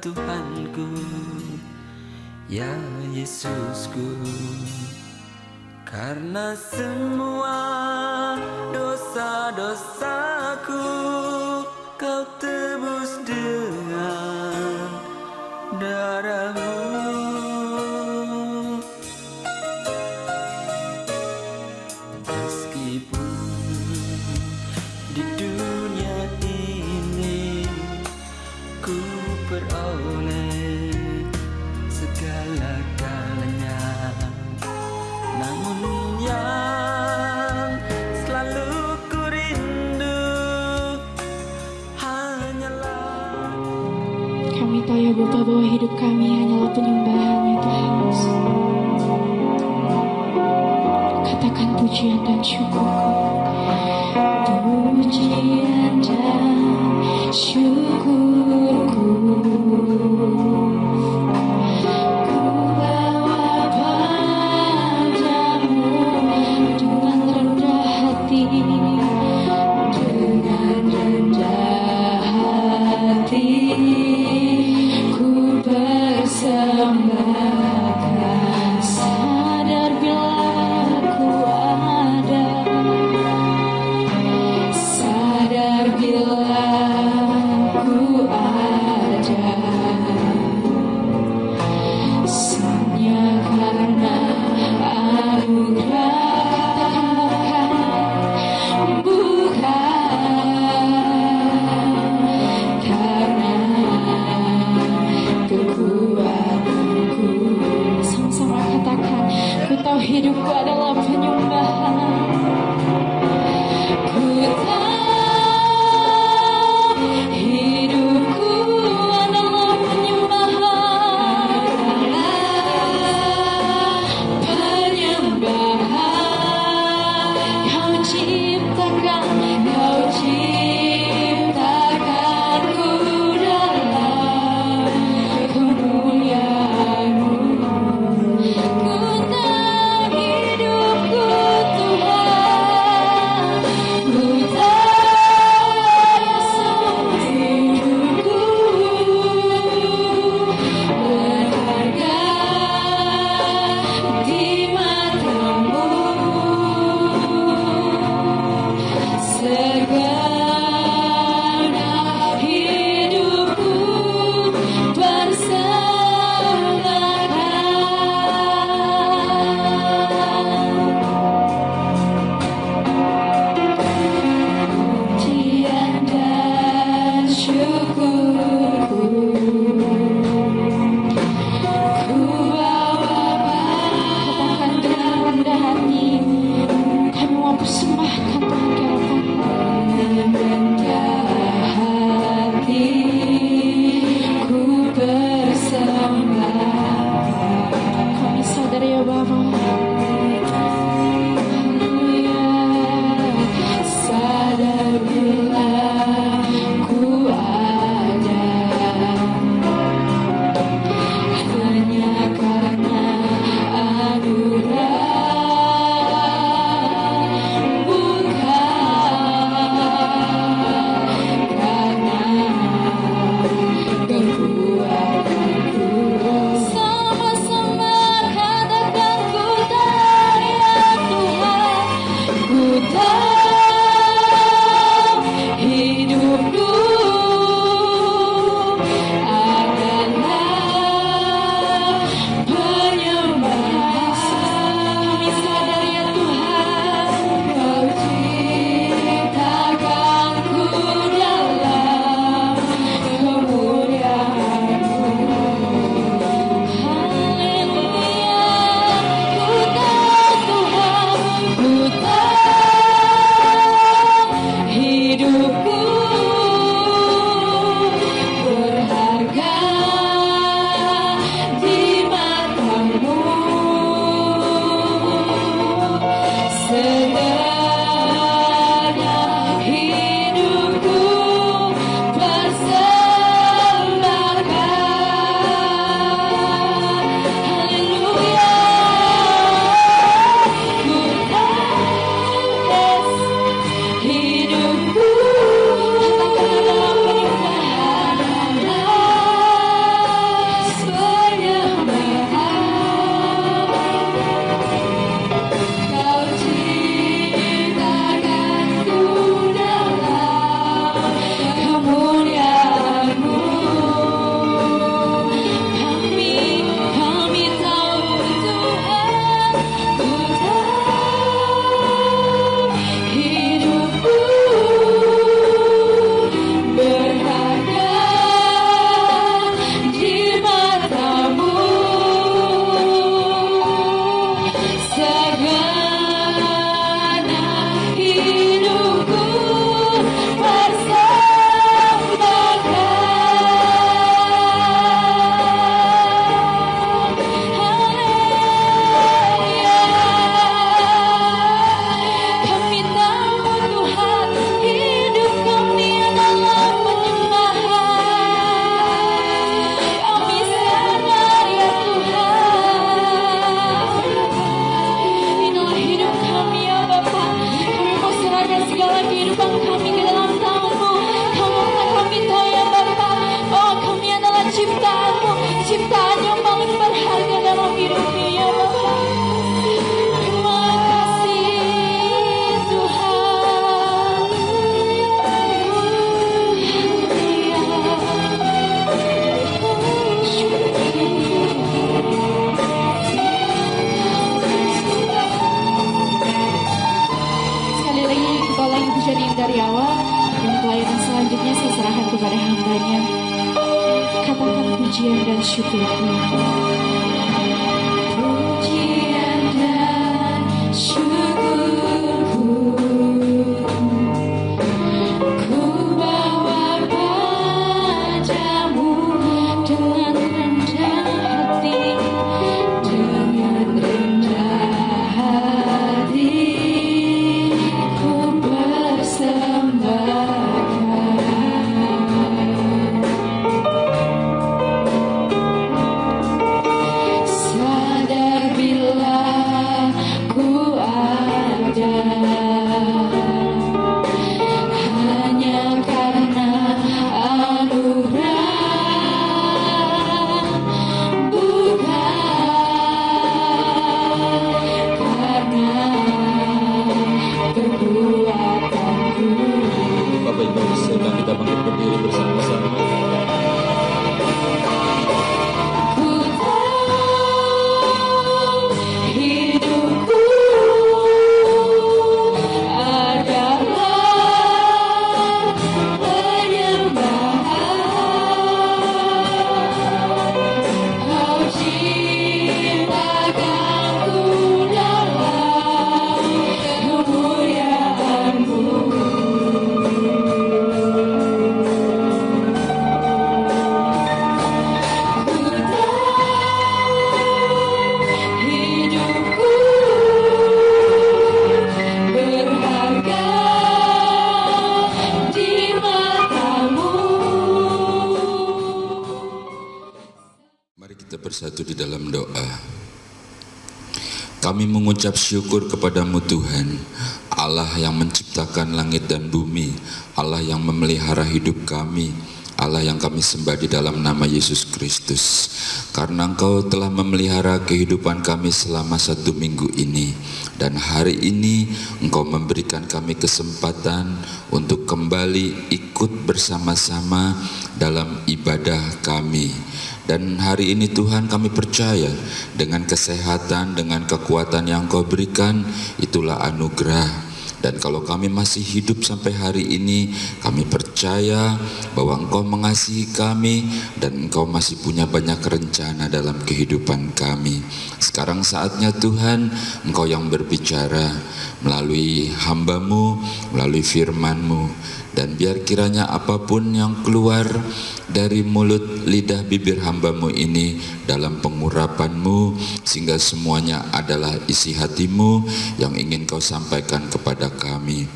Tuhanku, ya Yesusku. Karena semua dosa-dosaku Kau tebus dengan darah-Mu. Meskipun di dunia ini ku peroleh segala-galanya, namun yang selalu ku rindu hanyalah. Kami tahu ya Bapa bahwa hidup kami hanyalah penyembahan ya Tuhan. Katakan pujian dan syukur. Pujian dan syukurku ku bawa padamu dengan rendah hati, dengan rendah hati ku bersembahkan, sadar bila ku ada, sadar bila ku ada. pujian dan syukurku. Pujian dan syukurku ku bawa padamu dengan rendah hati, dengan rendah hati ku persembahkan. Sadar bila ku ada hanya karena anugerah, bukan karena perbuatanku. Bapak Ibu, silakan kita bangkit berdiri bersama-sama. Ku tahu hidupku adalah penyembahan. Kau ciptakanku dalam kemuliaan-Mu. Ku tahu hidupku berharga di mata-Mu. Mari kita bersatu di dalam doa. Kami mengucap syukur kepadamu Tuhan, Allah yang menciptakan langit dan bumi, Allah yang memelihara hidup kami, Allah yang kami sembah di dalam nama Yesus Kristus. Karena Engkau telah memelihara kehidupan kami selama 1 minggu ini, dan hari ini Engkau memberikan kami kesempatan untuk kembali ikut bersama-sama dalam ibadah kami. Dan hari ini Tuhan, kami percaya dengan kesehatan, dengan kekuatan yang Kau berikan, itulah anugerah. Dan kalau kami masih hidup sampai hari ini, kami percaya bahwa Engkau mengasihi kami dan Engkau masih punya banyak rencana dalam kehidupan kami. Sekarang saatnya Tuhan, Engkau yang berbicara melalui hamba-Mu, melalui firman-Mu. Dan biar kiranya apapun yang keluar dari mulut lidah bibir hamba-Mu ini dalam pengurapan-Mu, sehingga semuanya adalah isi hati-Mu yang ingin Kau sampaikan kepada kami.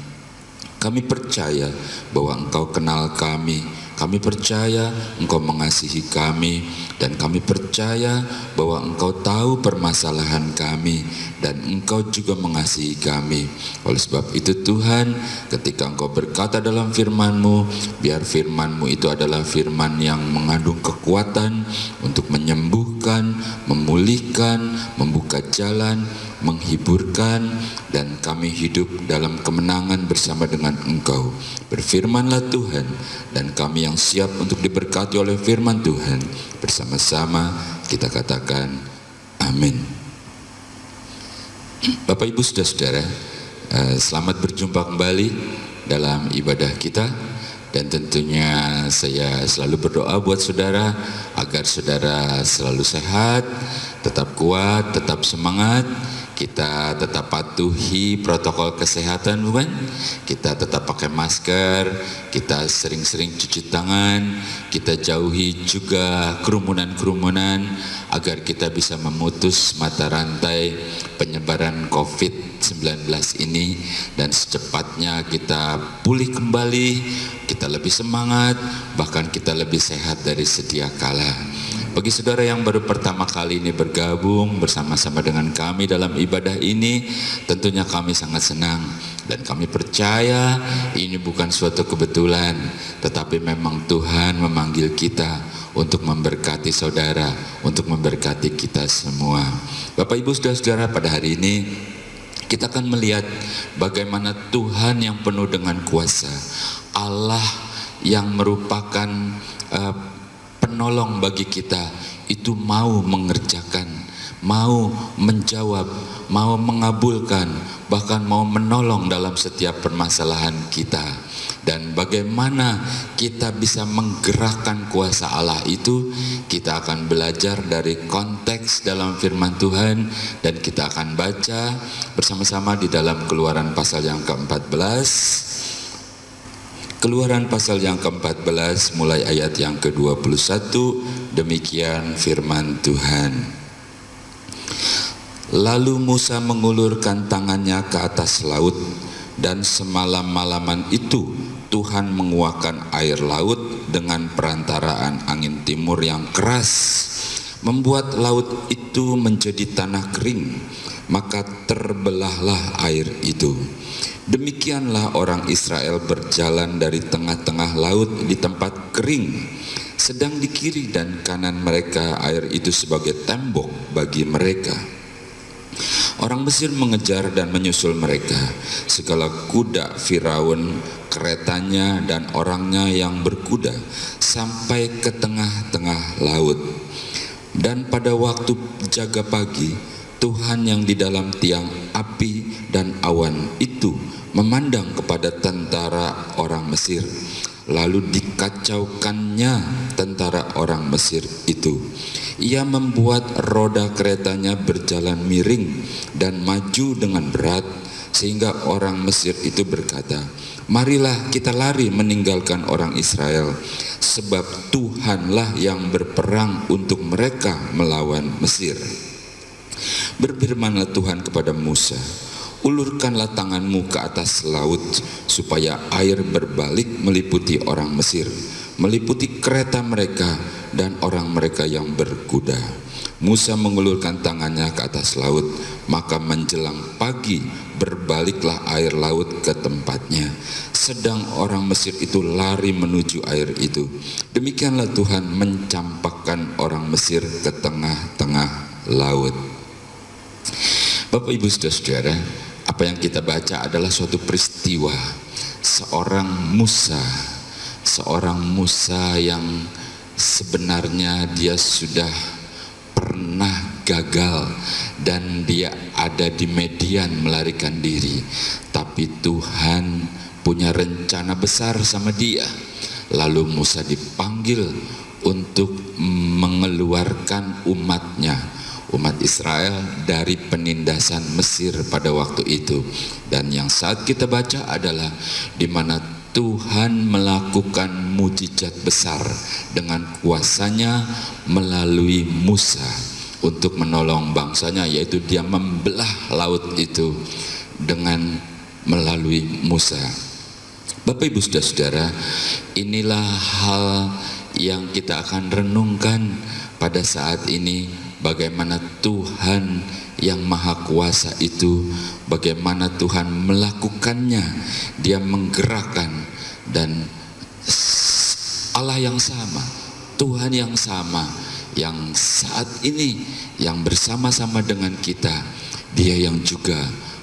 Kami percaya bahwa Engkau kenal kami. Kami percaya Engkau mengasihi kami, dan kami percaya bahwa Engkau tahu permasalahan kami, dan Engkau juga mengasihi kami. Oleh sebab itu Tuhan, ketika Engkau berkata dalam firman-Mu, biar firman-Mu itu adalah firman yang mengandung kekuatan untuk menyembuhkan, memulihkan, membuka jalan, menghiburkan, dan kami hidup dalam kemenangan bersama dengan Engkau. Berfirmanlah Tuhan, dan kami yang siap untuk diberkati oleh firman Tuhan, bersama-sama kita katakan amin. Bapak Ibu saudara-saudara, selamat berjumpa kembali dalam ibadah kita. Dan tentunya saya selalu berdoa buat saudara agar saudara selalu sehat, tetap kuat, tetap semangat. Kita tetap patuhi protokol kesehatan, bukan? Kita tetap pakai masker, kita sering-sering cuci tangan, kita jauhi juga kerumunan-kerumunan agar kita bisa memutus mata rantai penyebaran COVID-19 ini, dan secepatnya kita pulih kembali, kita lebih semangat, bahkan kita lebih sehat dari sedia kala. Bagi saudara yang baru pertama kali ini bergabung bersama-sama dengan kami dalam ibadah ini, tentunya kami sangat senang, dan kami percaya ini bukan suatu kebetulan, tetapi memang Tuhan memanggil kita untuk memberkati saudara, untuk memberkati kita semua. Bapak Ibu saudara-saudara, pada hari ini kita akan melihat bagaimana Tuhan yang penuh dengan kuasa, Allah yang merupakan penolong bagi kita, itu mau mengerjakan, mau menjawab, mau mengabulkan, bahkan mau menolong dalam setiap permasalahan kita. Dan bagaimana kita bisa menggerakkan kuasa Allah itu, kita akan belajar dari konteks dalam firman Tuhan, dan kita akan baca bersama-sama di dalam Keluaran pasal yang ke-14. Keluaran pasal yang ke-14 mulai ayat yang ke-21. Demikian firman Tuhan. Lalu Musa mengulurkan tangannya ke atas laut, dan semalam-malaman itu Tuhan menguakkan air laut dengan perantaraan angin timur yang keras, membuat laut itu menjadi tanah kering, maka terbelahlah air itu. Demikianlah orang Israel berjalan dari tengah-tengah laut di tempat kering, sedang di kiri dan kanan mereka air itu sebagai tembok bagi mereka. Orang Mesir mengejar dan menyusul mereka. Segala kuda Firaun, keretanya dan orangnya yang berkuda sampai ke tengah-tengah laut. Dan pada waktu jaga pagi, Tuhan yang di dalam tiang api dan awan itu memandang kepada tentara orang Mesir. Lalu dikacaukannya tentara orang Mesir itu. Ia membuat roda keretanya berjalan miring dan maju dengan berat, sehingga orang Mesir itu berkata, marilah kita lari meninggalkan orang Israel, sebab Tuhanlah yang berperang untuk mereka melawan Mesir. Berfirmanlah Tuhan kepada Musa, ulurkanlah tanganmu ke atas laut, supaya air berbalik meliputi orang Mesir, meliputi kereta mereka dan orang mereka yang berkuda. Musa mengulurkan tangannya ke atas laut, maka menjelang pagi berbaliklah air laut ke tempatnya, sedang orang Mesir itu lari menuju air itu. Demikianlah Tuhan mencampakkan orang Mesir ke tengah-tengah laut. Bapak Ibu Saudara-saudara, apa yang kita baca adalah suatu peristiwa seorang Musa yang sebenarnya dia sudah pernah gagal dan dia ada di Midian melarikan diri, tapi Tuhan punya rencana besar sama dia. Lalu Musa dipanggil untuk mengeluarkan umat Israel dari penindasan Mesir pada waktu itu. Dan yang saat kita baca adalah di mana Tuhan melakukan mujizat besar dengan kuasanya melalui Musa untuk menolong bangsanya, yaitu dia membelah laut itu dengan melalui Musa. Bapak Ibu Saudara-saudara, inilah hal yang kita akan renungkan pada saat ini, bagaimana Tuhan yang Maha Kuasa itu, bagaimana Tuhan melakukannya. Dia menggerakkan, dan Allah yang sama, Tuhan yang sama, yang saat ini yang bersama-sama dengan kita, Dia yang juga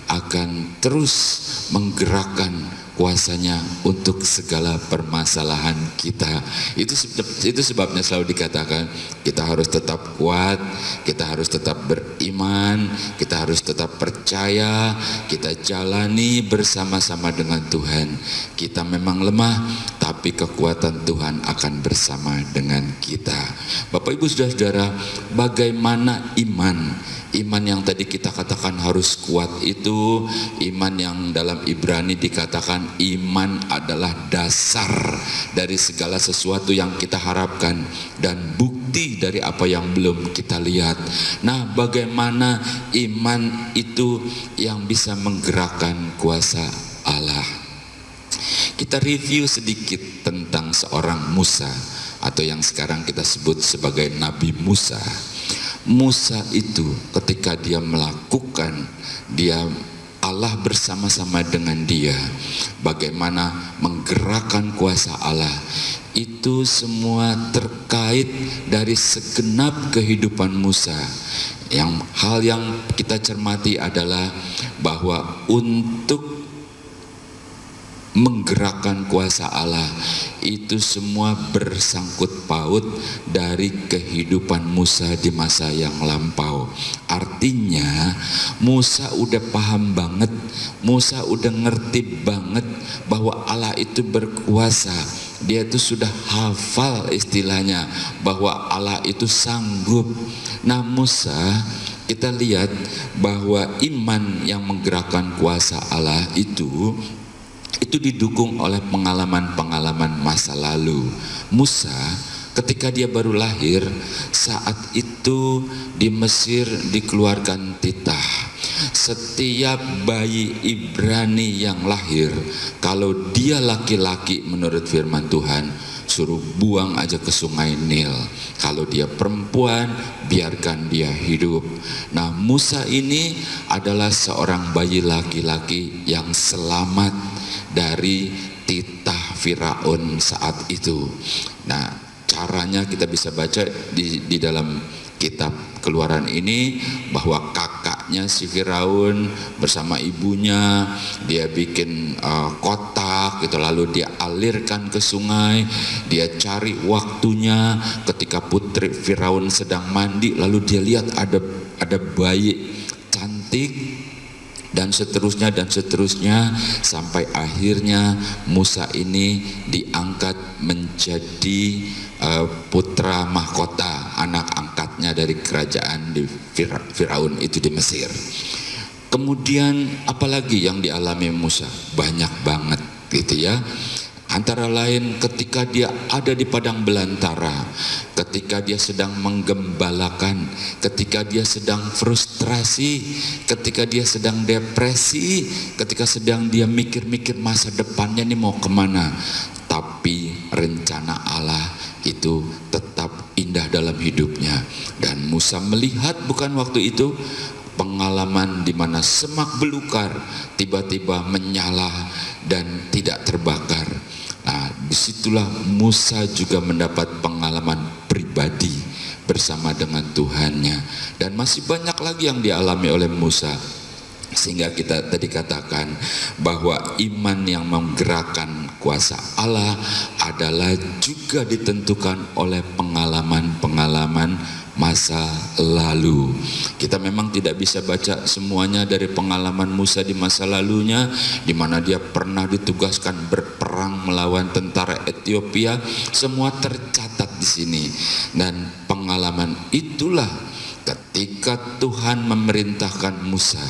akan terus menggerakkan kuasanya untuk segala permasalahan kita. Itu sebabnya selalu dikatakan kita harus tetap kuat, kita harus tetap beriman, kita harus tetap percaya, kita jalani bersama-sama dengan Tuhan. Kita memang lemah, tapi kekuatan Tuhan akan bersama dengan kita. Bapak Ibu Saudara-saudara, bagaimana iman yang tadi kita katakan harus kuat itu, iman yang dalam Ibrani dikatakan iman adalah dasar dari segala sesuatu yang kita harapkan dan bukti dari apa yang belum kita lihat. Nah, bagaimana iman itu yang bisa menggerakkan kuasa Allah? Kita review sedikit tentang seorang Musa, atau yang sekarang kita sebut sebagai Nabi Musa. Musa itu ketika dia melakukan, Allah bersama-sama dengan dia, bagaimana menggerakkan kuasa Allah, itu semua terkait dari segenap kehidupan Musa. Hal yang kita cermati adalah bahwa untuk menggerakkan kuasa Allah itu semua bersangkut paut dari kehidupan Musa di masa yang lampau. Artinya Musa udah paham banget, Musa udah ngerti banget bahwa Allah itu berkuasa. Dia itu sudah hafal istilahnya bahwa Allah itu sanggup. Nah Musa, kita lihat bahwa iman yang menggerakkan kuasa Allah itu didukung oleh pengalaman-pengalaman masa lalu. Musa ketika dia baru lahir, saat itu di Mesir dikeluarkan titah. Setiap bayi Ibrani yang lahir, kalau dia laki-laki menurut firman Tuhan, suruh buang aja ke sungai Nil. Kalau dia perempuan, biarkan dia hidup. Nah Musa ini adalah seorang bayi laki-laki yang selamat dari titah Firaun saat itu. Nah caranya kita bisa baca di dalam kitab Keluaran ini, bahwa kakaknya si Firaun bersama ibunya dia bikin kotak gitu, lalu dia alirkan ke sungai. Dia cari waktunya ketika putri Firaun sedang mandi, lalu dia lihat ada bayi cantik, dan seterusnya sampai akhirnya Musa ini diangkat menjadi putra mahkota, anak angkatnya dari kerajaan di Firaun itu di Mesir. Kemudian apalagi yang dialami Musa? Banyak banget gitu ya. Antara lain ketika dia ada di padang belantara, ketika dia sedang menggembalakan, ketika dia sedang frustrasi, ketika dia sedang depresi, ketika sedang dia mikir-mikir masa depannya nih mau kemana. Tapi rencana Allah itu tetap indah dalam hidupnya. Dan Musa melihat bukan waktu itu pengalaman di mana semak belukar tiba-tiba menyala dan tidak terbakar. Nah, disitulah Musa juga mendapat pengalaman pribadi bersama dengan Tuhannya. Dan masih banyak lagi yang dialami oleh Musa. Sehingga kita tadi katakan bahwa iman yang menggerakkan kuasa Allah adalah juga ditentukan oleh pengalaman-pengalaman masa lalu. Kita memang tidak bisa baca semuanya dari pengalaman Musa di masa lalunya, di mana dia pernah ditugaskan berperang melawan tentara Ethiopia. Semua tercatat di sini. Dan pengalaman itulah ketika Tuhan memerintahkan Musa,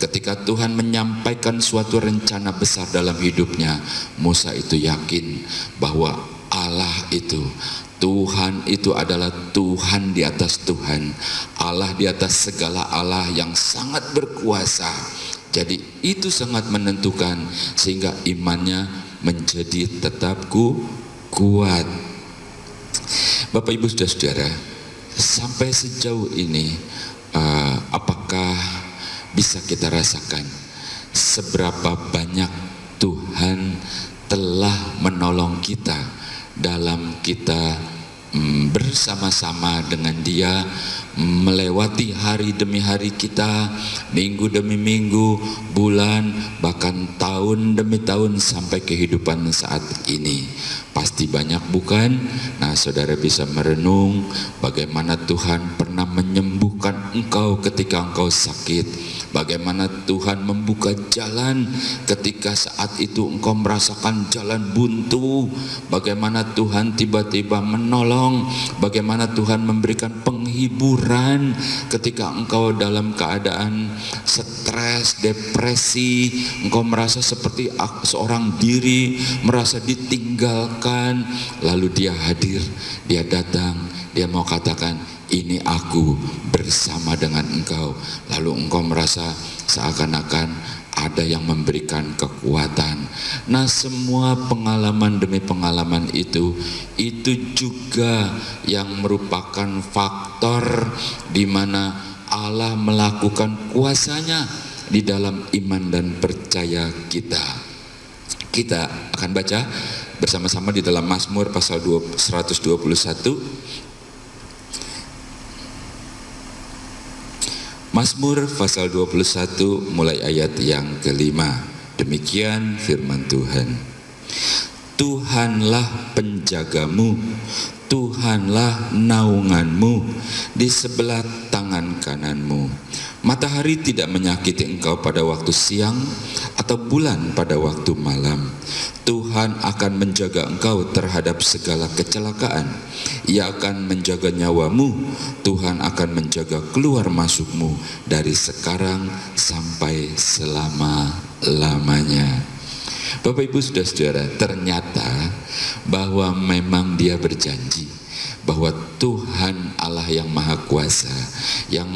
ketika Tuhan menyampaikan suatu rencana besar dalam hidupnya, Musa itu yakin bahwa Allah itu, Tuhan itu adalah Tuhan di atas Tuhan, Allah di atas segala Allah yang sangat berkuasa. Jadi itu sangat menentukan sehingga imannya menjadi tetap kuat. Bapak Ibu Saudara, sampai sejauh ini apakah bisa kita rasakan seberapa banyak Tuhan telah menolong kita dalam kita bersama-sama dengan Dia melewati hari demi hari kita, minggu demi minggu, bulan, bahkan tahun demi tahun sampai kehidupan saat ini. Pasti banyak bukan? Nah saudara bisa merenung bagaimana Tuhan pernah menyembuhkan engkau ketika engkau sakit, bagaimana Tuhan membuka jalan ketika saat itu engkau merasakan jalan buntu, bagaimana Tuhan tiba-tiba menolong, bagaimana Tuhan memberikan penghiburan ketika engkau dalam keadaan stres, depresi, engkau merasa seperti seorang diri, merasa ditinggalkan. Lalu Dia hadir, Dia datang, Dia mau katakan, ini aku bersama dengan engkau. Lalu engkau merasa seakan-akan ada yang memberikan kekuatan. Nah semua pengalaman demi pengalaman itu juga yang merupakan faktor di mana Allah melakukan kuasanya di dalam iman dan percaya kita. Kita akan baca bersama-sama di dalam Mazmur pasal 121. Mazmur pasal 21 mulai ayat yang kelima. Demikian firman Tuhan. Tuhanlah penjagamu, Tuhanlah naunganmu di sebelah tangan kananmu. Matahari tidak menyakiti engkau pada waktu siang atau bulan pada waktu malam. Tuhan akan menjaga engkau terhadap segala kecelakaan. Ia akan menjaga nyawamu. Tuhan akan menjaga keluar masukmu dari sekarang sampai selama-lamanya. Bapak Ibu Saudara-saudara, ternyata bahwa memang Dia berjanji bahwa Tuhan Allah yang Maha Kuasa yang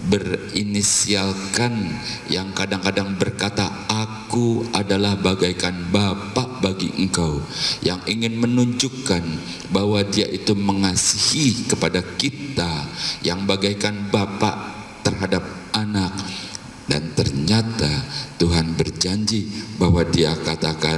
berinisialkan, yang kadang-kadang berkata, aku adalah bagaikan Bapa bagi engkau, yang ingin menunjukkan bahwa Dia itu mengasihi kepada kita, yang bagaikan Bapa terhadap anak. Dan ternyata Tuhan berjanji bahwa Dia katakan,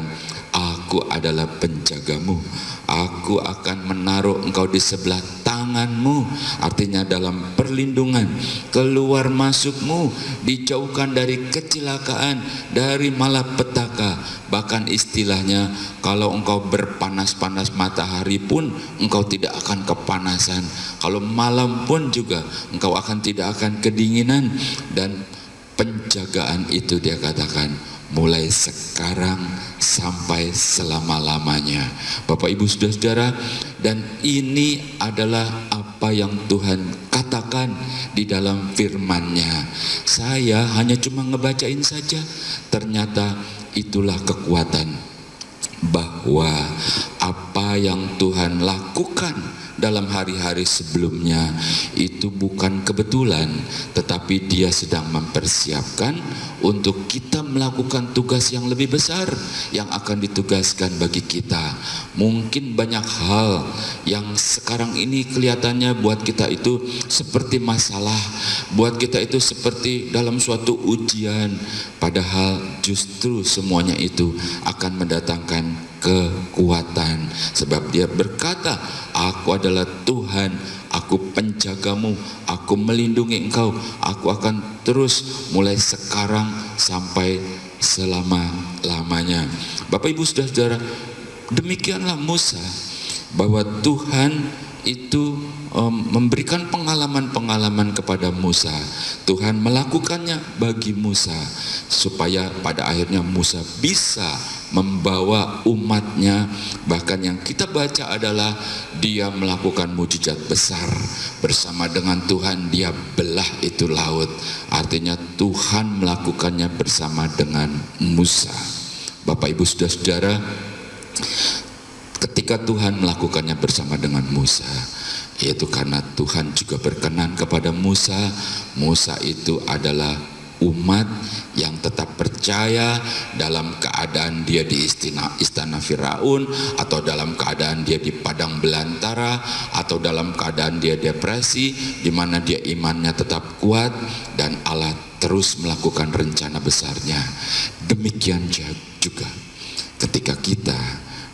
aku adalah penjagamu, aku akan menaruh engkau di sebelah tanganmu. Artinya dalam perlindungan, keluar masukmu dijauhkan dari kecelakaan, dari malapetaka. Bahkan istilahnya, kalau engkau berpanas-panas matahari pun engkau tidak akan kepanasan, kalau malam pun juga engkau tidak akan kedinginan. Dan penjagaan itu Dia katakan mulai sekarang sampai selama-lamanya. Bapak Ibu Saudara-saudara, dan ini adalah apa yang Tuhan katakan di dalam firman-Nya. Saya hanya cuma ngebacain saja, ternyata itulah kekuatan bahwa apa yang Tuhan lakukan dalam hari-hari sebelumnya itu bukan kebetulan, tetapi Dia sedang mempersiapkan untuk kita melakukan tugas yang lebih besar yang akan ditugaskan bagi kita. Mungkin banyak hal yang sekarang ini kelihatannya buat kita itu seperti masalah, buat kita itu seperti dalam suatu ujian, padahal justru semuanya itu akan mendatangkan kekuatan. Sebab Dia berkata, aku adalah Tuhan, aku penjagamu, aku melindungi engkau, aku akan terus mulai sekarang sampai selama-lamanya. Bapak Ibu Saudara-saudara, demikianlah Musa, bahwa Tuhan itu memberikan pengalaman-pengalaman kepada Musa. Tuhan melakukannya bagi Musa supaya pada akhirnya Musa bisa membawa umatnya. Bahkan yang kita baca adalah dia melakukan mujizat besar bersama dengan Tuhan. Dia belah itu laut, artinya Tuhan melakukannya bersama dengan Musa. Bapak Ibu Saudara-saudara, ketika Tuhan melakukannya bersama dengan Musa, yaitu karena Tuhan juga berkenan kepada Musa. Musa itu adalah umat yang tetap percaya dalam keadaan dia di istana Firaun, atau dalam keadaan dia di padang belantara, atau dalam keadaan dia depresi, di mana dia imannya tetap kuat dan Allah terus melakukan rencana besarnya. Demikian juga ketika kita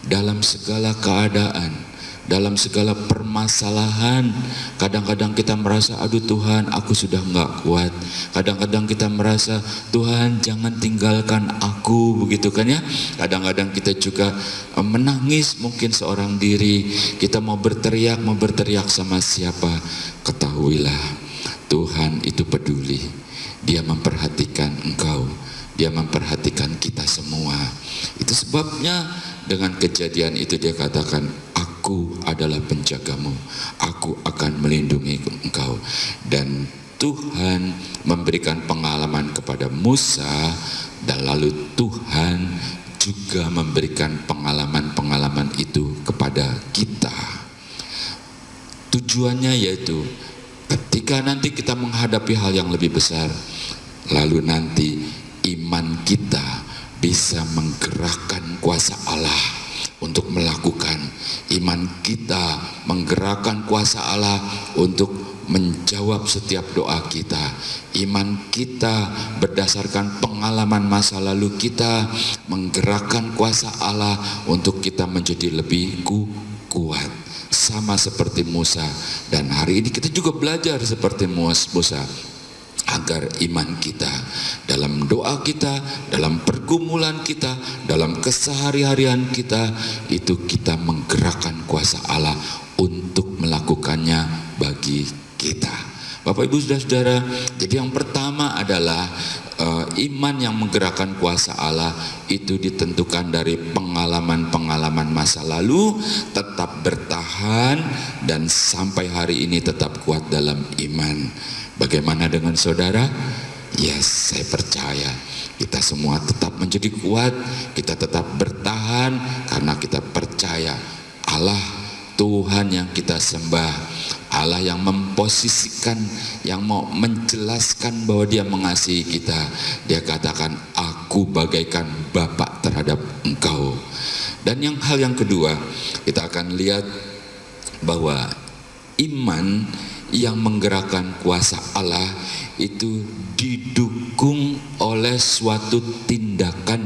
dalam segala keadaan, dalam segala permasalahan, kadang-kadang kita merasa, aduh Tuhan, aku sudah enggak kuat. Kadang-kadang kita merasa, Tuhan jangan tinggalkan aku, begitu kan ya. Kadang-kadang kita juga menangis mungkin seorang diri. Kita mau berteriak sama siapa? Ketahuilah, Tuhan itu peduli. Dia memperhatikan engkau, Dia memperhatikan kita semua. Itu sebabnya dengan kejadian itu Dia katakan, aku adalah penjagamu, aku akan melindungi engkau. Dan Tuhan memberikan pengalaman kepada Musa, dan lalu Tuhan juga memberikan pengalaman-pengalaman itu kepada kita. Tujuannya yaitu ketika nanti kita menghadapi hal yang lebih besar, lalu nanti iman kita bisa menggerakkan kuasa Allah untuk melakukan. Iman kita menggerakkan kuasa Allah untuk menjawab setiap doa kita. Iman kita berdasarkan pengalaman masa lalu kita menggerakkan kuasa Allah untuk kita menjadi lebih kuat. Sama seperti Musa. Dan hari ini kita juga belajar seperti Musa, agar iman kita dalam doa kita, dalam pergumulan kita, dalam kesehari-harian kita, itu kita menggerakkan kuasa Allah untuk melakukannya bagi kita. Bapak Ibu Saudara-saudara, jadi yang pertama adalah iman yang menggerakkan kuasa Allah itu ditentukan dari pengalaman-pengalaman masa lalu, tetap bertahan dan sampai hari ini tetap kuat dalam iman. Bagaimana dengan saudara? Yes, saya percaya kita semua tetap menjadi kuat, kita tetap bertahan karena kita percaya Allah Tuhan yang kita sembah, Allah yang memposisikan, yang mau menjelaskan bahwa Dia mengasihi kita. Dia katakan, aku bagaikan Bapa terhadap engkau. Dan hal yang kedua, kita akan lihat bahwa iman yang menggerakkan kuasa Allah itu didukung oleh suatu tindakan,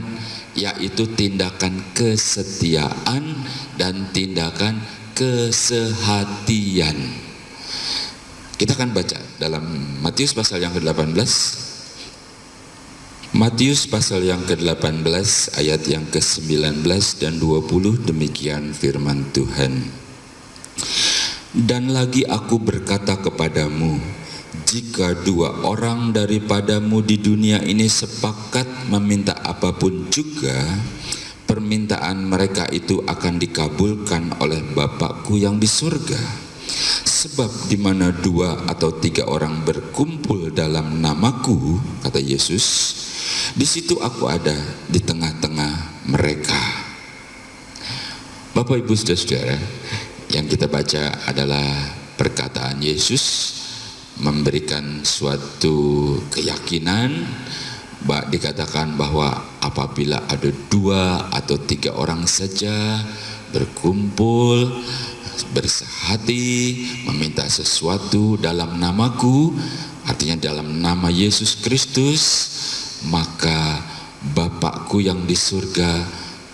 yaitu tindakan kesetiaan dan tindakan kesehatian. Kita akan baca dalam Matius pasal yang ke-18. Matius pasal yang ke-18 ayat yang ke-19 dan 20, demikian firman Tuhan. Dan lagi aku berkata kepadamu, jika 2 orang daripadamu di dunia ini sepakat meminta apapun juga, permintaan mereka itu akan dikabulkan oleh Bapakku yang di surga. Sebab di mana 2 atau 3 orang berkumpul dalam namaku, kata Yesus, di situ aku ada di tengah-tengah mereka. Bapak Ibu Saudara-saudara, yang kita baca adalah perkataan Yesus memberikan suatu keyakinan, dikatakan bahwa apabila ada 2 atau 3 orang saja berkumpul, bersehati, meminta sesuatu dalam namaku, artinya dalam nama Yesus Kristus, maka Bapakku yang di surga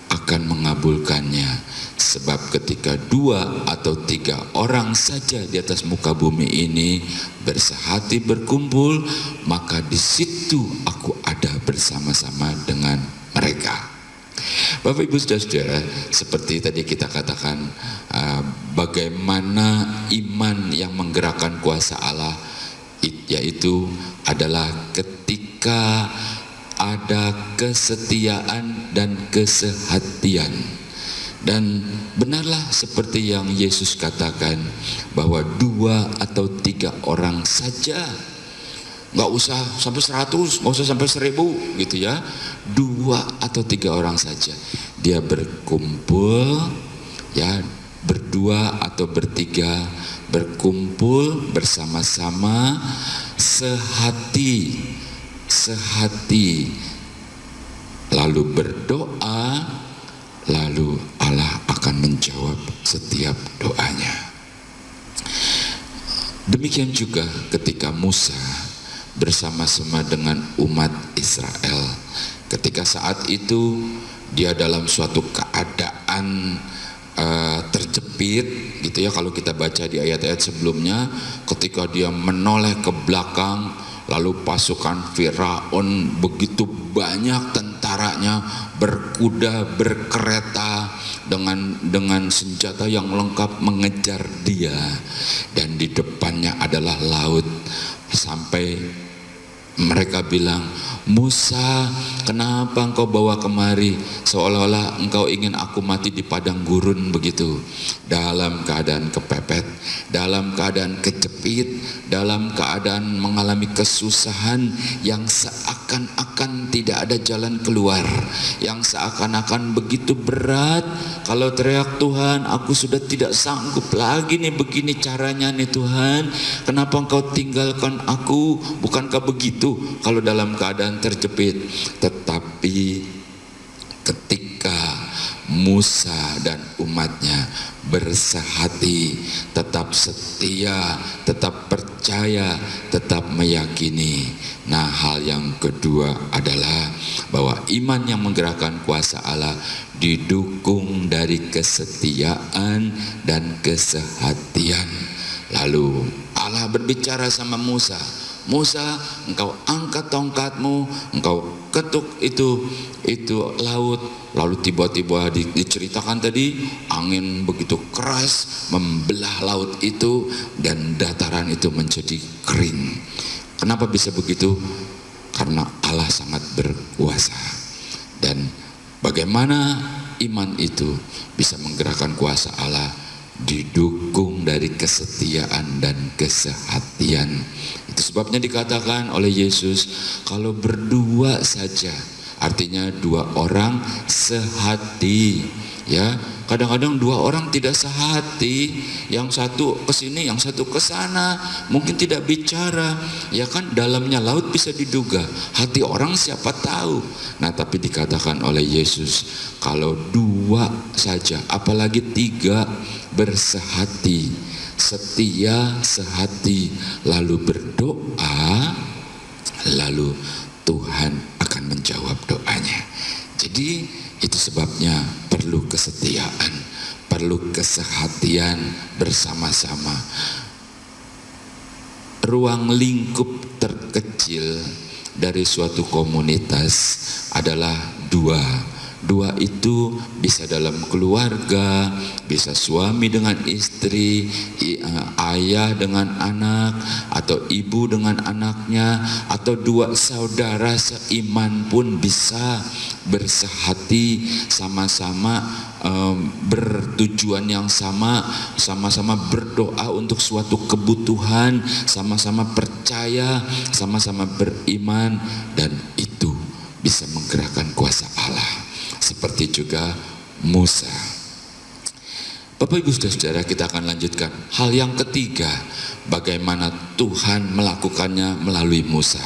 akan mengabulkannya. Sebab ketika 2 atau 3 orang saja di atas muka bumi ini bersehati berkumpul, maka di situ aku ada bersama-sama dengan mereka. Bapak Ibu Saudara-saudara, seperti tadi kita katakan, bagaimana iman yang menggerakkan kuasa Allah, yaitu adalah ketika ada kesetiaan dan kesehatian. Dan benarlah seperti yang Yesus katakan, bahwa 2 atau 3 orang saja, nggak usah sampai 100, nggak usah sampai 1000 gitu ya, 2 atau 3 orang saja dia berkumpul, ya, berdua atau bertiga berkumpul bersama-sama sehati, lalu berdoa, lalu Allah akan menjawab setiap doanya. Demikian juga ketika Musa bersama-sama dengan umat Israel, ketika saat itu dia dalam suatu keadaan terjepit gitu ya, kalau kita baca di ayat-ayat sebelumnya, ketika dia menoleh ke belakang, lalu pasukan Firaun begitu banyak tentaranya, berkuda, berkereta, dengan senjata yang lengkap mengejar dia, dan di depannya adalah laut. Sampai mereka bilang, Musa, kenapa engkau bawa kemari? Seolah-olah engkau ingin aku mati di padang gurun begitu. Dalam keadaan kepepet, dalam keadaan kejepit, dalam keadaan mengalami kesusahan yang seakan-akan tidak ada jalan keluar, yang seakan-akan begitu berat. Kalau teriak, Tuhan, aku sudah tidak sanggup lagi nih, begini caranya nih Tuhan, kenapa engkau tinggalkan aku? Bukankah begitu kalau dalam keadaan terjepit? Tetapi ketika Musa dan umatnya bersehati, tetap setia, tetap percaya, tetap meyakini. Nah, hal yang kedua adalah bahwa iman yang menggerakkan kuasa Allah didukung dari kesetiaan dan kesehatian. Lalu Allah berbicara sama Musa, Musa, engkau angkat tongkatmu, engkau ketuk itu laut. Lalu tiba-tiba diceritakan tadi, angin begitu keras membelah laut itu dan dataran itu menjadi kering. Kenapa bisa begitu? Karena Allah sangat berkuasa. Dan bagaimana iman itu bisa menggerakkan kuasa Allah? Didukung dari kesetiaan dan kesehatian. Itu sebabnya dikatakan oleh Yesus, kalau berdua saja, artinya dua orang sehati. Ya, kadang-kadang dua orang tidak sehati, yang satu ke sini, yang satu ke sana, mungkin tidak bicara. Ya kan, dalamnya laut bisa diduga, hati orang siapa tahu. Nah, tapi dikatakan oleh Yesus, kalau dua saja, apalagi tiga bersehati, setia sehati, lalu berdoa, lalu Tuhan akan menjawab doanya. Jadi itu sebabnya perlu kesetiaan, perlu kesehatian bersama-sama. Ruang lingkup terkecil dari suatu komunitas adalah dua. Dua itu bisa dalam keluarga, bisa suami dengan istri, ayah dengan anak, atau ibu dengan anaknya, atau dua saudara seiman pun bisa bersehati, sama-sama bertujuan yang sama, sama-sama berdoa untuk suatu kebutuhan, sama-sama percaya, sama-sama beriman, dan itu bisa menggerakkan kuasa Allah. Seperti juga Musa. Bapak Ibu Saudara, kita akan lanjutkan hal yang ketiga, bagaimana Tuhan melakukannya melalui Musa.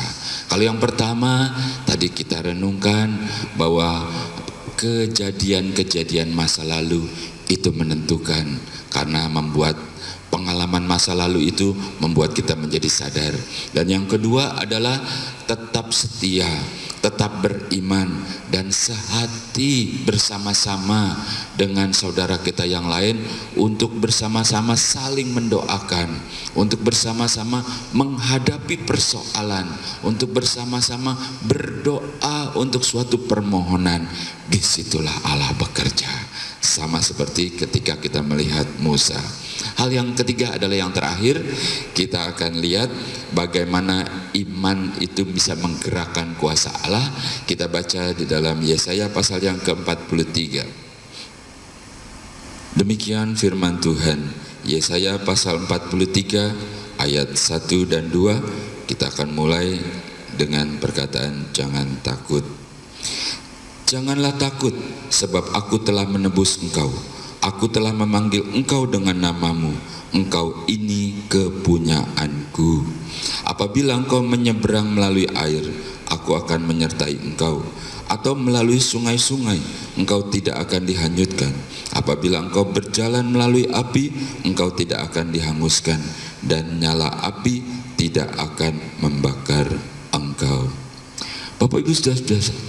Kalau yang pertama tadi kita renungkan bahwa kejadian-kejadian masa lalu itu menentukan, karena membuat pengalaman masa lalu itu membuat kita menjadi sadar. Dan yang kedua adalah tetap setia, tetap beriman, dan sehati bersama-sama dengan saudara kita yang lain untuk bersama-sama saling mendoakan, untuk bersama-sama menghadapi persoalan, untuk bersama-sama berdoa untuk suatu permohonan. Disitulah Allah bekerja, sama seperti ketika kita melihat Musa. Hal yang ketiga adalah yang terakhir, kita akan lihat bagaimana iman itu bisa menggerakkan kuasa Allah. Kita baca di dalam Yesaya pasal yang ke-43. Demikian firman Tuhan, Yesaya pasal 43 ayat 1 dan 2. Kita akan mulai dengan perkataan jangan takut. Janganlah takut, sebab aku telah menebus engkau. Aku telah memanggil engkau dengan namamu. Engkau ini kepunyaanku. Apabila engkau menyeberang melalui air, aku akan menyertai engkau. Atau melalui sungai-sungai, engkau tidak akan dihanyutkan. Apabila engkau berjalan melalui api, engkau tidak akan dihanguskan. Dan nyala api tidak akan membakar engkau. Bapak Ibu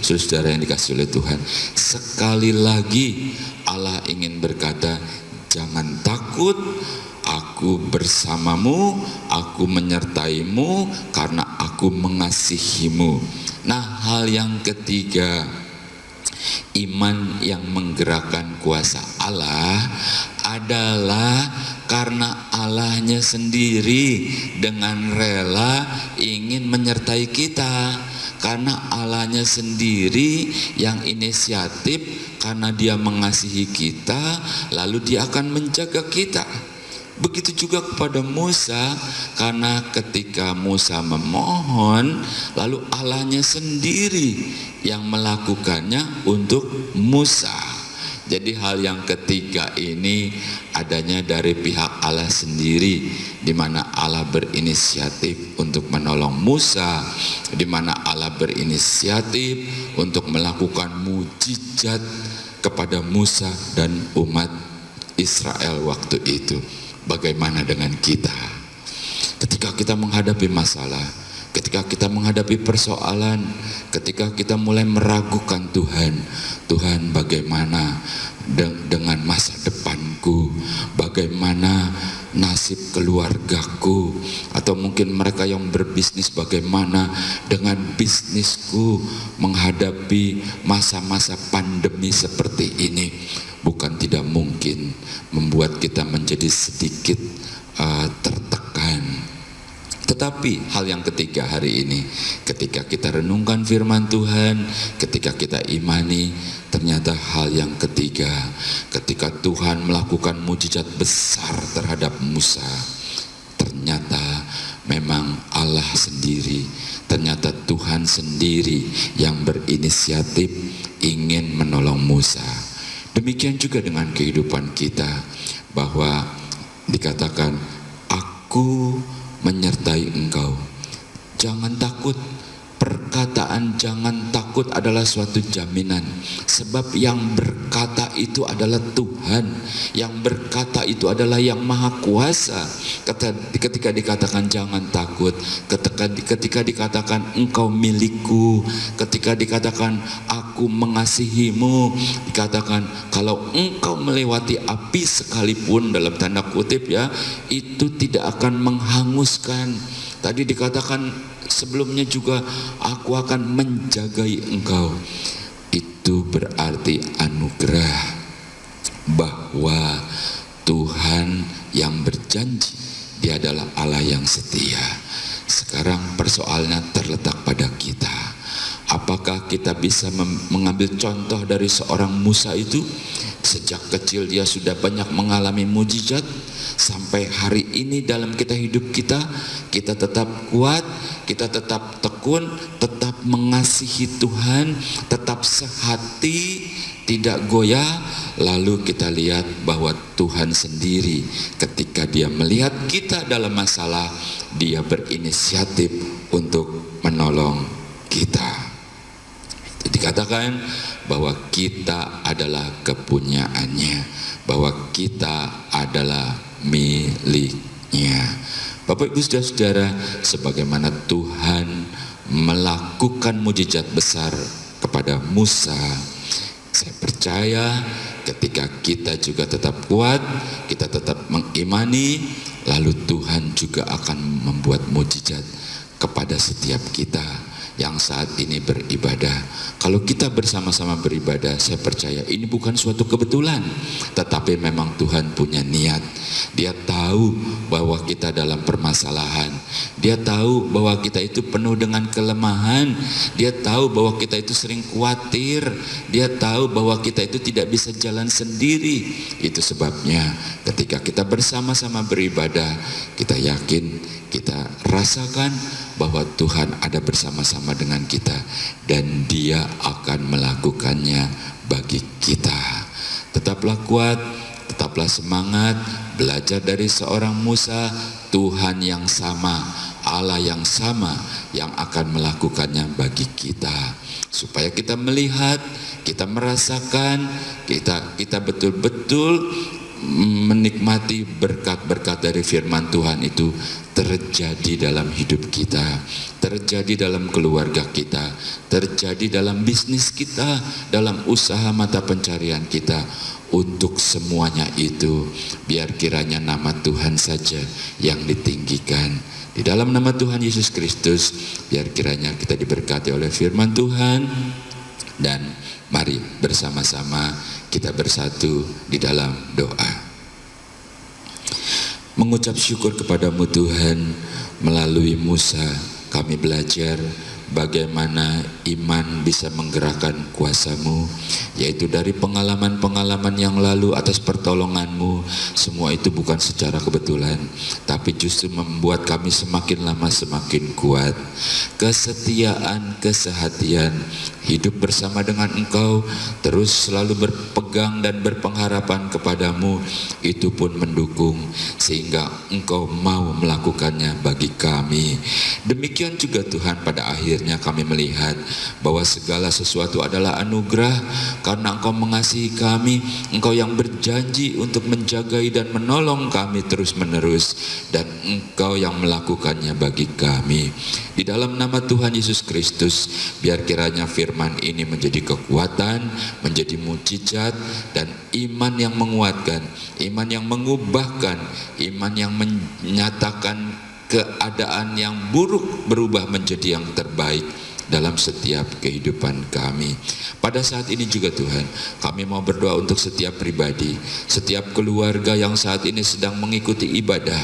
saudara yang dikasihi oleh Tuhan, sekali lagi Allah ingin berkata, jangan takut, aku bersamamu, aku menyertaimu karena aku mengasihimu. Nah, hal yang ketiga, iman yang menggerakkan kuasa Allah adalah karena Allahnya sendiri dengan rela ingin menyertai kita. Karena Allahnya sendiri yang inisiatif, karena Dia mengasihi kita, lalu Dia akan menjaga kita. Begitu juga kepada Musa, karena ketika Musa memohon, lalu Allahnya sendiri yang melakukannya untuk Musa. Jadi hal yang ketiga ini adanya dari pihak Allah sendiri, di mana Allah berinisiatif untuk menolong Musa, di mana Allah berinisiatif untuk melakukan mujizat kepada Musa dan umat Israel waktu itu. Bagaimana dengan kita? Ketika kita menghadapi masalah, ketika kita menghadapi persoalan, ketika kita mulai meragukan Tuhan bagaimana dengan masa depanku, bagaimana nasib keluargaku, atau mungkin mereka yang berbisnis bagaimana dengan bisnisku menghadapi masa-masa pandemi seperti ini. Bukan tidak mungkin membuat kita menjadi sedikit tertekan. Tetapi hal yang ketiga hari ini, ketika kita renungkan firman Tuhan, ketika kita imani, ternyata hal yang ketiga, ketika Tuhan melakukan mujizat besar terhadap Musa, ternyata memang Allah sendiri, ternyata Tuhan sendiri yang berinisiatif ingin menolong Musa. Demikian juga dengan kehidupan kita, bahwa dikatakan, aku menyertai engkau. Jangan takut. Perkataan jangan takut adalah suatu jaminan, sebab yang berkata itu adalah Tuhan, yang berkata itu adalah yang maha kuasa. Ketika dikatakan jangan takut, ketika dikatakan engkau milikku, ketika dikatakan aku mengasihimu, dikatakan kalau engkau melewati api sekalipun, dalam tanda kutip ya, itu tidak akan menghanguskan. Tadi dikatakan sebelumnya juga, aku akan menjagai engkau. Itu berarti anugerah, bahwa Tuhan yang berjanji, Dia adalah Allah yang setia. Sekarang persoalannya terletak pada kita. Apakah kita bisa mengambil contoh dari seorang Musa itu? Sejak kecil dia sudah banyak mengalami mujizat, sampai hari ini dalam hidup kita tetap kuat, kita tetap tekun, tetap mengasihi Tuhan, tetap sehati, tidak goyah. Lalu kita lihat bahwa Tuhan sendiri ketika Dia melihat kita dalam masalah, Dia berinisiatif untuk menolong kita. Dikatakan bahwa kita adalah kepunyaannya, bahwa kita adalah miliknya. Bapak Ibu Saudara-saudara, sebagaimana Tuhan melakukan mujizat besar kepada Musa, saya percaya ketika kita juga tetap kuat, kita tetap mengimani, lalu Tuhan juga akan membuat mujizat kepada setiap kita yang saat ini beribadah. Kalau kita bersama-sama beribadah, saya percaya ini bukan suatu kebetulan, tetapi memang Tuhan punya niat. Dia tahu bahwa kita dalam permasalahan, Dia tahu bahwa kita itu penuh dengan kelemahan, Dia tahu bahwa kita itu sering khawatir, Dia tahu bahwa kita itu tidak bisa jalan sendiri. Itu sebabnya ketika kita bersama-sama beribadah, kita yakin, kita rasakan bahwa Tuhan ada bersama-sama dengan kita, dan Dia akan melakukannya bagi kita. Tetaplah kuat, tetaplah semangat, belajar dari seorang Musa. Tuhan yang sama, Allah yang sama yang akan melakukannya bagi kita, supaya kita melihat, kita merasakan, kita betul-betul menikmati berkat-berkat dari firman Tuhan itu terjadi dalam hidup kita, terjadi dalam keluarga kita, terjadi dalam bisnis kita, dalam usaha mata pencarian kita. Untuk semuanya itu, biar kiranya nama Tuhan saja yang ditinggikan. Di dalam nama Tuhan Yesus Kristus, biar kiranya kita diberkati oleh firman Tuhan. Dan mari bersama-sama kita bersatu di dalam doa. Mengucap syukur kepadamu Tuhan, melalui Musa kami belajar bagaimana iman bisa menggerakkan kuasa-Mu, yaitu dari pengalaman-pengalaman yang lalu atas pertolongan-Mu. Semua itu bukan secara kebetulan, tapi justru membuat kami semakin lama semakin kuat. Kesetiaan, kesehatian, hidup bersama dengan Engkau, terus selalu berpegang dan berpengharapan kepadamu, itu pun mendukung sehingga Engkau mau melakukannya bagi kami. Demikian juga Tuhan pada akhirnya akhirnya kami melihat bahwa segala sesuatu adalah anugerah karena Engkau mengasihi kami. Engkau yang berjanji untuk menjagai dan menolong kami terus-menerus, dan Engkau yang melakukannya bagi kami. Di dalam nama Tuhan Yesus Kristus, biar kiranya firman ini menjadi kekuatan, menjadi mujizat, dan iman yang menguatkan, iman yang mengubahkan, iman yang menyatakan keadaan yang buruk berubah menjadi yang terbaik dalam setiap kehidupan kami. Pada saat ini juga Tuhan, kami mau berdoa untuk setiap pribadi, setiap keluarga yang saat ini sedang mengikuti ibadah.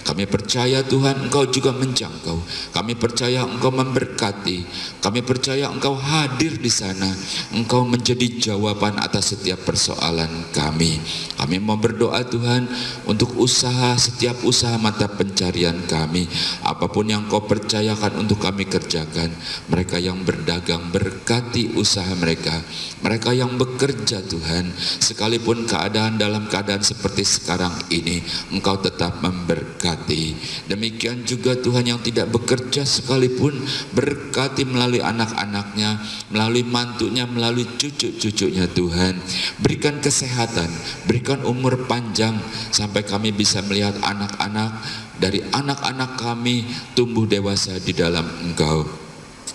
Kami percaya Tuhan, Engkau juga menjangkau. Kami percaya Engkau memberkati. Kami percaya Engkau hadir di sana. Engkau menjadi jawaban atas setiap persoalan kami. Kami mau berdoa Tuhan untuk usaha, setiap usaha mata pencarian kami. Apapun yang Engkau percayakan untuk kami kerjakan. Mereka yang berdagang, berkati usaha mereka. Mereka yang bekerja Tuhan, sekalipun keadaan dalam keadaan seperti sekarang ini, Engkau tetap memberkati. Demikian juga Tuhan yang tidak bekerja sekalipun, berkati melalui anak-anaknya, melalui mantunya, melalui cucu-cucunya Tuhan. Berikan kesehatan, berikan umur panjang, sampai kami bisa melihat anak-anak dari anak-anak kami tumbuh dewasa di dalam Engkau.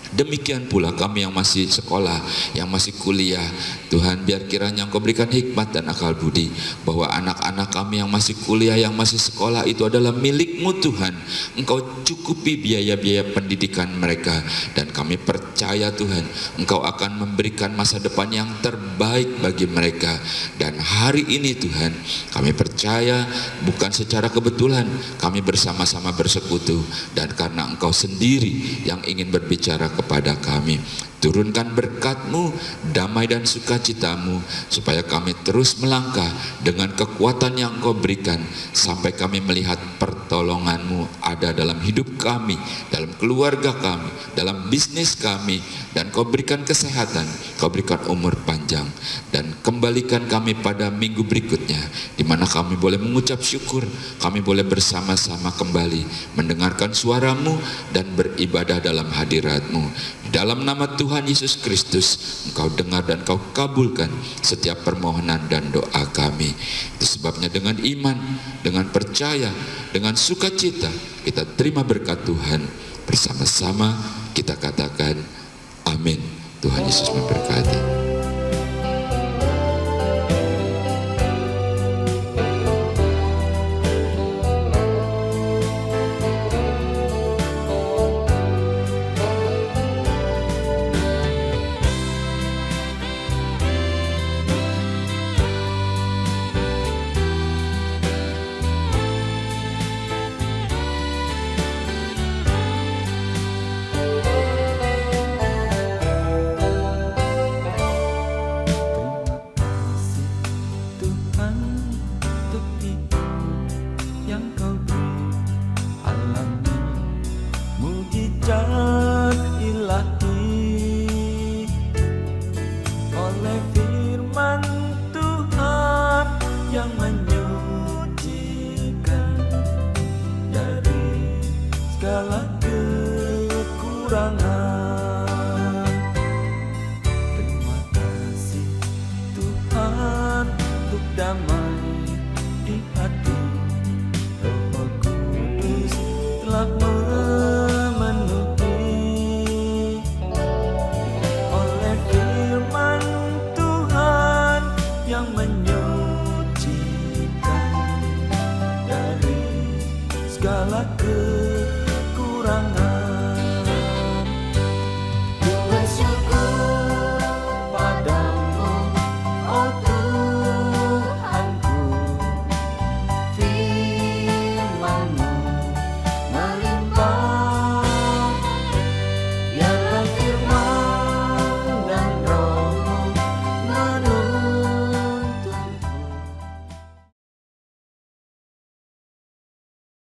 Demikian pula kami yang masih sekolah, yang masih kuliah, Tuhan biar kiranya Engkau berikan hikmat dan akal budi, bahwa anak-anak kami yang masih kuliah, yang masih sekolah itu adalah milik-Mu Tuhan. Engkau cukupi biaya-biaya pendidikan mereka, dan kami percaya Tuhan, Engkau akan memberikan masa depan yang terbaik bagi mereka. Dan hari ini Tuhan, kami percaya bukan secara kebetulan kami bersama-sama bersekutu, dan karena Engkau sendiri yang ingin berbicara kepada kami. Turunkan berkat-Mu, damai dan sukacita-Mu, supaya kami terus melangkah dengan kekuatan yang Engkau berikan, sampai kami melihat pertolongan-Mu ada dalam hidup kami, dalam keluarga kami, dalam bisnis kami, dan Kau berikan kesehatan, Kau berikan umur panjang, dan kembalikan kami pada minggu berikutnya, di mana kami boleh mengucap syukur, kami boleh bersama-sama kembali mendengarkan suara-Mu dan beribadah dalam hadirat-Mu. Di dalam nama Tuhan Yesus Kristus, Engkau dengar dan Kau kabulkan setiap permohonan dan doa kami. Itu sebabnya dengan iman, dengan percaya, dengan sukacita, kita terima berkat Tuhan. Bersama-sama kita katakan amin. Tuhan Yesus memberkati. Segala kekurangan